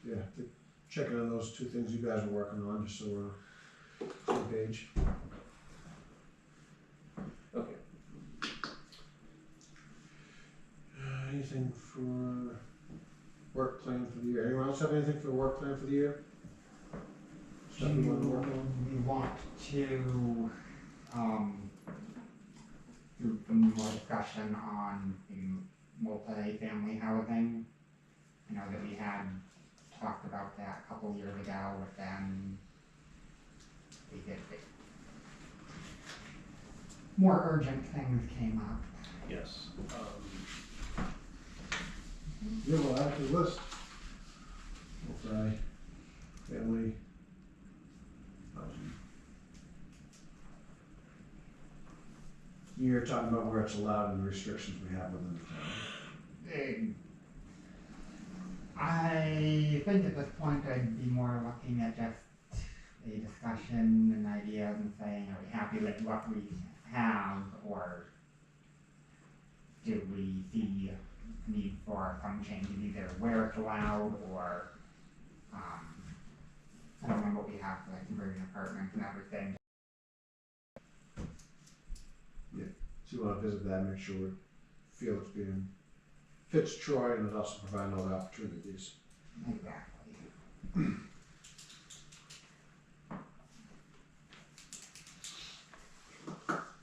Yeah, checking on those two things you guys are working on, just so we're on the same page. Okay. Anything for work plan for the year? Anyone else have anything for work plan for the year? Stuff we want to work on? We want to, do some more discussion on the multi-family housing. I know that we had talked about that a couple years ago, but then more urgent things came up. Yes. Yeah, we'll add to the list. Family. You're talking about where it's allowed and the restrictions we have within the town. I think at this point I'd be more looking at just a discussion and ideas and saying, are we happy with what we have, or do we see a need for some changes either where it's allowed or, I don't know what we have for like conversion apartments and everything. So you wanna visit that, make sure we feel it's being, fits Troy and it also providing all the opportunities. Exactly.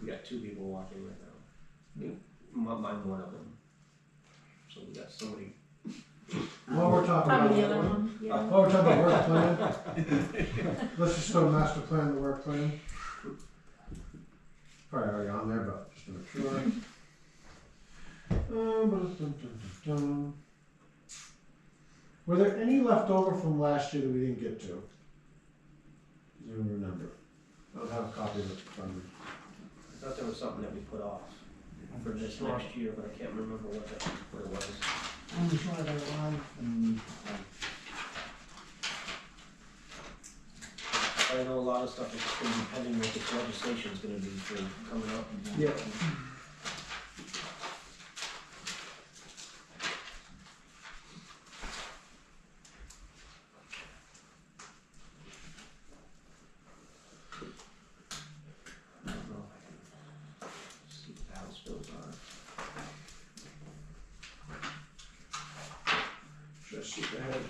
We got two people watching right now. I'm one of them. so we got somebody. While we're talking Probably the about, other one, yeah. while we're talking about work plan, let's just go master plan, the work plan. Probably already on there, but just to make sure. Were there any left over from last year that we didn't get to? Does anyone remember? I don't have a copy of it from me. I thought there was something that we put off for this next year, but I can't remember what it was. I'm sure there was, and I know a lot of stuff is going to be pending what this legislation is going to be for coming up. Yeah. I don't know if I can see what the House bills are. Just shoot ahead.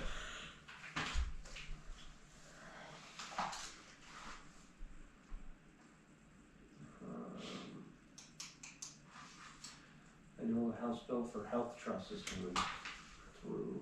I know a House bill for health trust is coming through.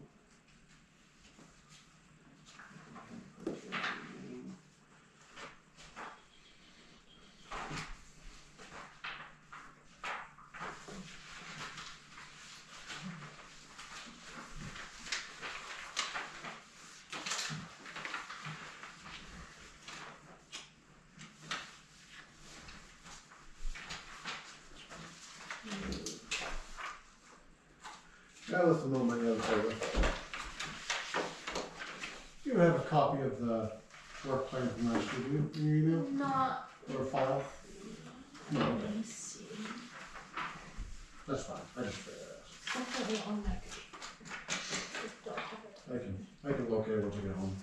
I left them on my other folder. You have a copy of the work plan from last year, do you, in your email Not, or a file? No, let okay, me see. that's fine, I just figured that Something on that. Just don't have it. out. I can locate it once I get home.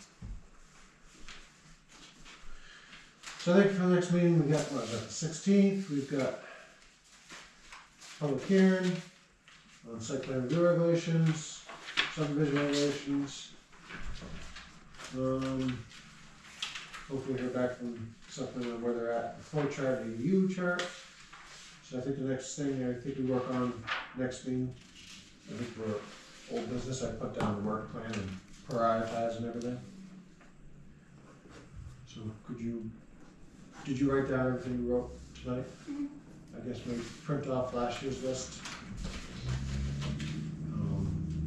So I think for the next meeting, we got, what, the 16th, we've got public hearing on site plan review regulations, subdivision regulations. Hopefully hear back from something on where they're at, the flow chart, and the U chart. So I think the next thing, I think we work on next meeting, I think we're old business, I put down the work plan and prioritize and everything. So did you write down everything you wrote tonight? I guess maybe print off last year's list.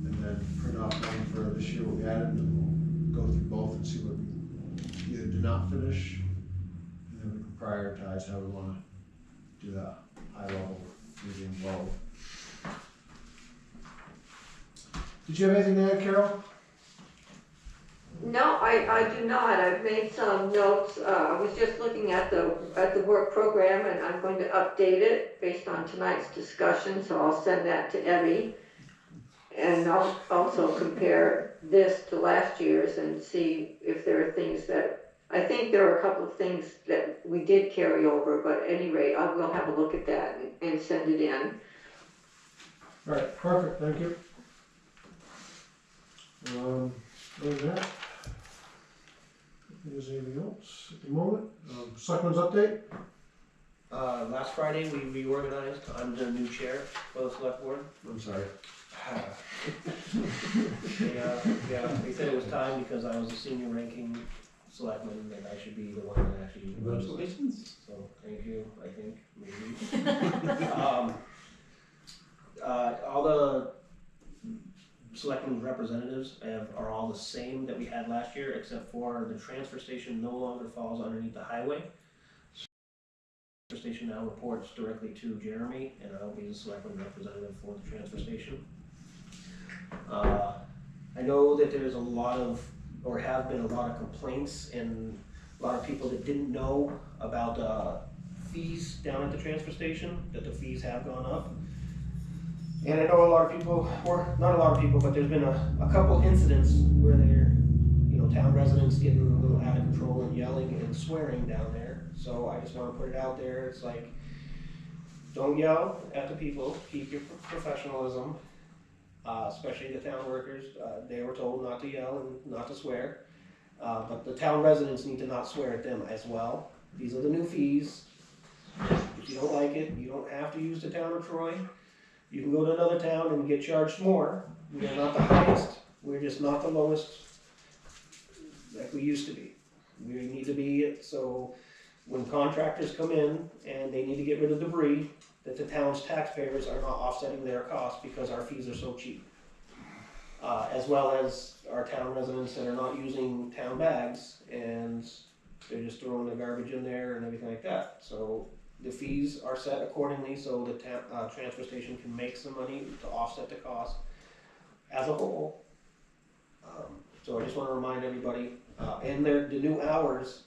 And then print off one for this year what we added, and we'll go through both and see what we either did not finish, and then we can prioritize how we wanna do that, high level, medium, low. Did you have anything to add, Carol? No, I do not. I've made some notes. I was just looking at the work program, and I'm going to update it based on tonight's discussion, so I'll send that to Evie. And I'll also compare this to last year's and see if there are things that, I think there are a couple of things that we did carry over, but at any rate, I will have a look at that and send it in. All right, perfect, thank you. Other than that, if there's anything else at the moment, Selectmen's update? Last Friday, we reorganized. I'm the new chair for the select board. I'm sorry. They said it was time because I was a senior ranking selectman and I should be the one that actually. Congratulations. So, thank you, I think, maybe. All the selectmen's representatives are all the same that we had last year, except for the transfer station no longer falls underneath the highway. The transfer station now reports directly to Jeremy, and I'll be the selectman representative for the transfer station. I know that there's a lot of, or have been a lot of complaints and a lot of people that didn't know about fees down at the transfer station, that the fees have gone up. And I know a lot of people, or not a lot of people, but there's been a couple incidents where they're, town residents getting a little out of control and yelling and swearing down there. So I just want to put it out there. It's like, don't yell at the people, keep your professionalism, especially the town workers. They were told not to yell and not to swear. But the town residents need to not swear at them as well. These are the new fees. If you don't like it, you don't have to use the town of Troy. You can go to another town and get charged more. We're not the highest, we're just not the lowest like we used to be. We need to be it, so when contractors come in and they need to get rid of debris, that the town's taxpayers are not offsetting their costs because our fees are so cheap. As well as our town residents that are not using town bags and they're just throwing the garbage in there and everything like that. So the fees are set accordingly so the transfer station can make some money to offset the cost as a whole. So I just wanna remind everybody, and the new hours,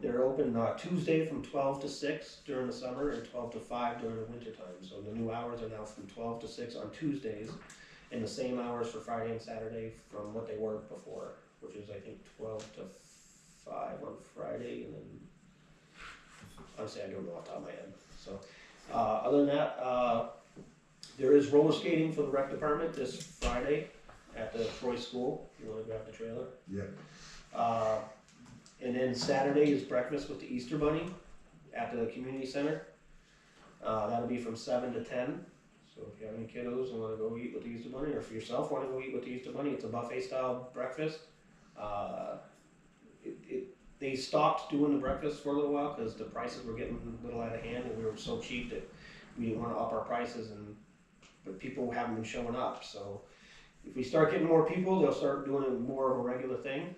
they're open Tuesday from 12 to 6 during the summer and 12 to 5 during the winter time. So the new hours are now from 12 to 6 on Tuesdays and the same hours for Friday and Saturday from what they were before, which is I think 12 to 5 on Friday and then, honestly I don't know off the top of my head. So other than that, there is roller skating for the rec department this Friday at the Troy School, if you wanna grab the trailer. Yeah. And then Saturday is breakfast with the Easter Bunny at the community center. That'll be from 7 to 10. So if you have any kiddos and wanna go eat with the Easter Bunny, or if yourself wanna go eat with the Easter Bunny, it's a buffet style breakfast. They stopped doing the breakfast for a little while because the prices were getting a little out of hand and we were so cheap that we didn't wanna up our prices, but people haven't been showing up. So if we start getting more people, they'll start doing it more of a regular thing.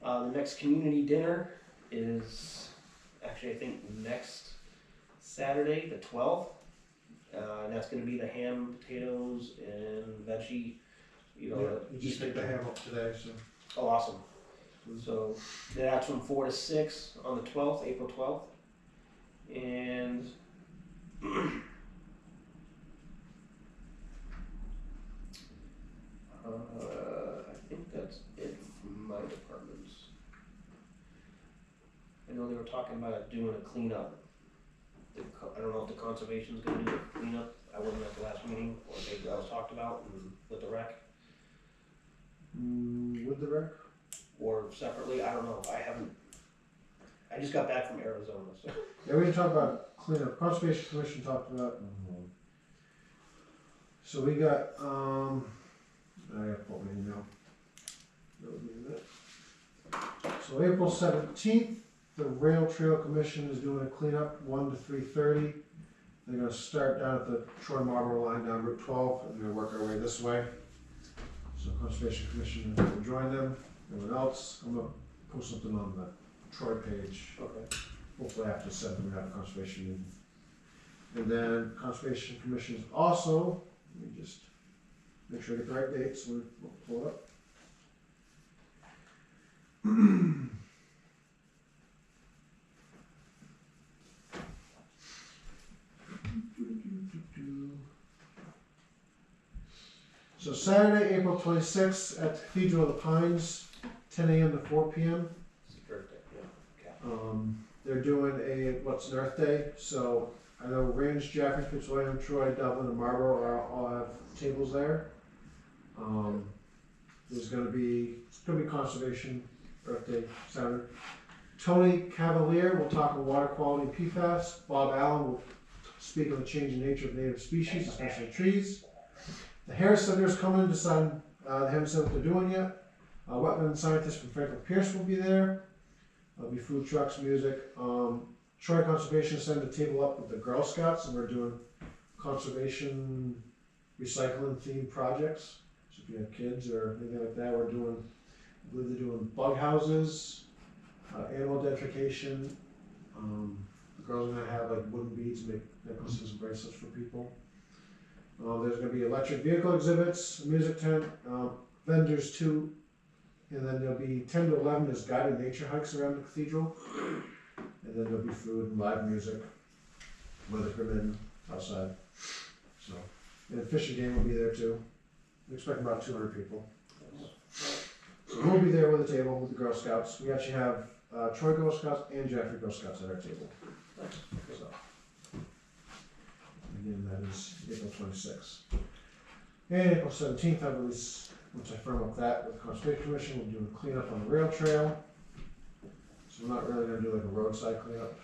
The next community dinner is actually I think next Saturday, the 12th. And that's gonna be the ham, potatoes, and veggie, You just picked the ham up today, so. Oh, awesome. So that's from 4 to 6 on the 12th, April 12th. And I think that's it from my departments. I know they were talking about doing a cleanup. I don't know if the conservation's gonna do a cleanup. I wasn't at the last meeting, or that was talked about with the rec, With the rec? or separately, I don't know. I just got back from Arizona, so. Yeah, we didn't talk about cleanup. Conservation Commission talked about. So we got, I gotta pull my email. So April 17th, the Rail Trail Commission is doing a cleanup 1 to 3:30. They're gonna start down at the Troy Marlboro line down Route 12, and they're gonna work our way this way. So Conservation Commission will join them. Everyone else, I'm gonna post something on the Troy page. Okay. Hopefully after 7 we have a conservation meeting. And then Conservation Commission is also, let me just make sure I get the right date, so we'll pull it up. So Saturday, April 26th at the Cathedral of the Pines, 10 a.m. to 4 p.m. It's a birthday, yeah. Okay. They're doing what's an Earth Day, so I know Range, Jaffrey, Fitzwilliam, Troy, Dublin, and Marlboro all have tables there. It's gonna be Conservation Earth Day Saturday. Tony Cavalier will talk on water quality and PFAS. Bob Allen will speak on the changing nature of native species, especially trees. The Harris Center is coming to sign, they haven't said what they're doing yet. Wetland scientist from Franklin Pierce will be there. There'll be food trucks, music. Troy Conservation sent a table up with the Girl Scouts, and we're doing conservation recycling themed projects. So if you have kids or anything like that, I believe they're doing bug houses, animal identification. The girls are gonna have like wooden beads, make necklaces and bracelets for people. There's gonna be electric vehicle exhibits, a music tent, vendors too, and then there'll be 10 to 11 is guided nature hikes around the cathedral, and then there'll be food and live music, weather permitting, outside. So, and fishing game will be there too. We expect about 200 people. So we'll be there with a table with the Girl Scouts. We actually have Troy Girl Scouts and Jaffrey Girl Scouts at our table. So. Again, that is April 26th. And April 17th, I believe, once I firm up that with the Conservation Commission, we'll do a cleanup on the rail trail. So we're not really gonna do like a roadside cleanup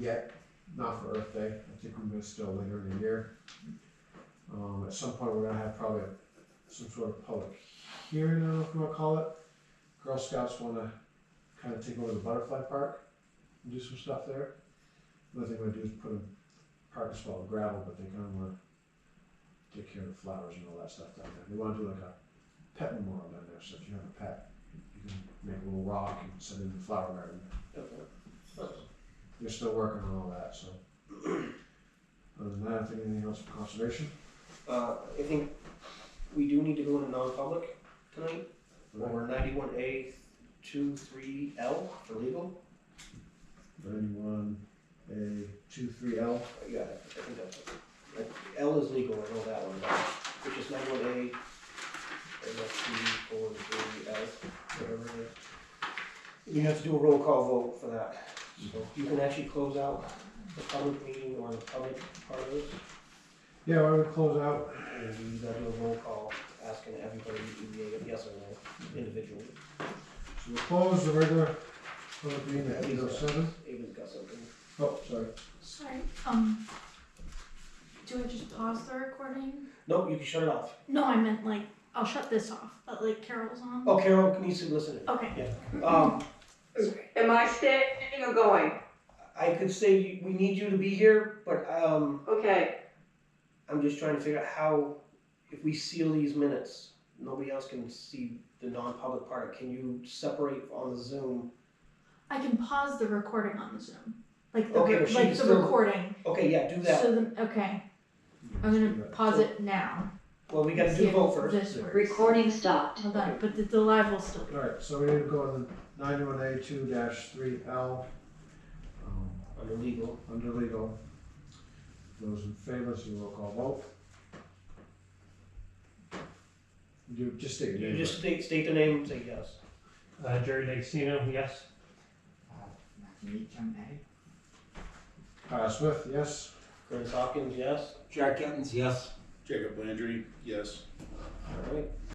yet. not for Earth Day, I think we're gonna still later in the year. At some point, we're gonna have probably some sort of public hearing, I don't know if you wanna call it. Girl Scouts wanna kinda take over the butterfly park and do some stuff there. Another thing we're gonna do is put a parking spot with gravel, but they kinda wanna take care of the flowers and all that stuff down there. They wanna do like a pet memorial down there, so if you have a pet, you can make a little rock and set it in the flower garden. They're still working on all that, so. Other than that, I think anything else for conservation? I think we do need to go into non-public tonight, or 91A 23L for legal. 91A 23L. Yeah, I think that's it. L is legal, I know that one, which is 91A, and that's 343L, whatever it is. You have to do a roll call vote for that, so you can actually close out the public meeting or the public part of it, Yeah, why don't we close out? and you gotta do a roll call, asking everybody to be a yes or no, individually. So we'll close the regular public meeting at 8:07. Ava's got something. Oh, sorry. Sorry, do I just pause the recording? No, you can shut it off. No, I meant like, I'll shut this off, but like Carol's on. Oh, Carol needs to listen in. Okay. Am I staying or going? I could say we need you to be here, but, Okay, I'm just trying to figure out how, if we seal these minutes, nobody else can see the non-public part. Can you separate on the Zoom? I can pause the recording on the Zoom, like Okay, but she can the still- recording. Okay, yeah, do that. So then, okay, I'm gonna pause it now. Well, we gotta do See the if vote first. This works. Recording stopped. Hold on, but the live will still be. Alright, so we need to go on the 91A 2-3L. Under legal. Under legal. Those in favor, so roll call vote. You just state your You name. just state the name and say yes. Jerry D'Agostino, yes. Matthew Meacham, A. Kyle Smith, yes. Chris Hawkins, yes. Jack Evans, yes. Jacob Landry, yes. Alright.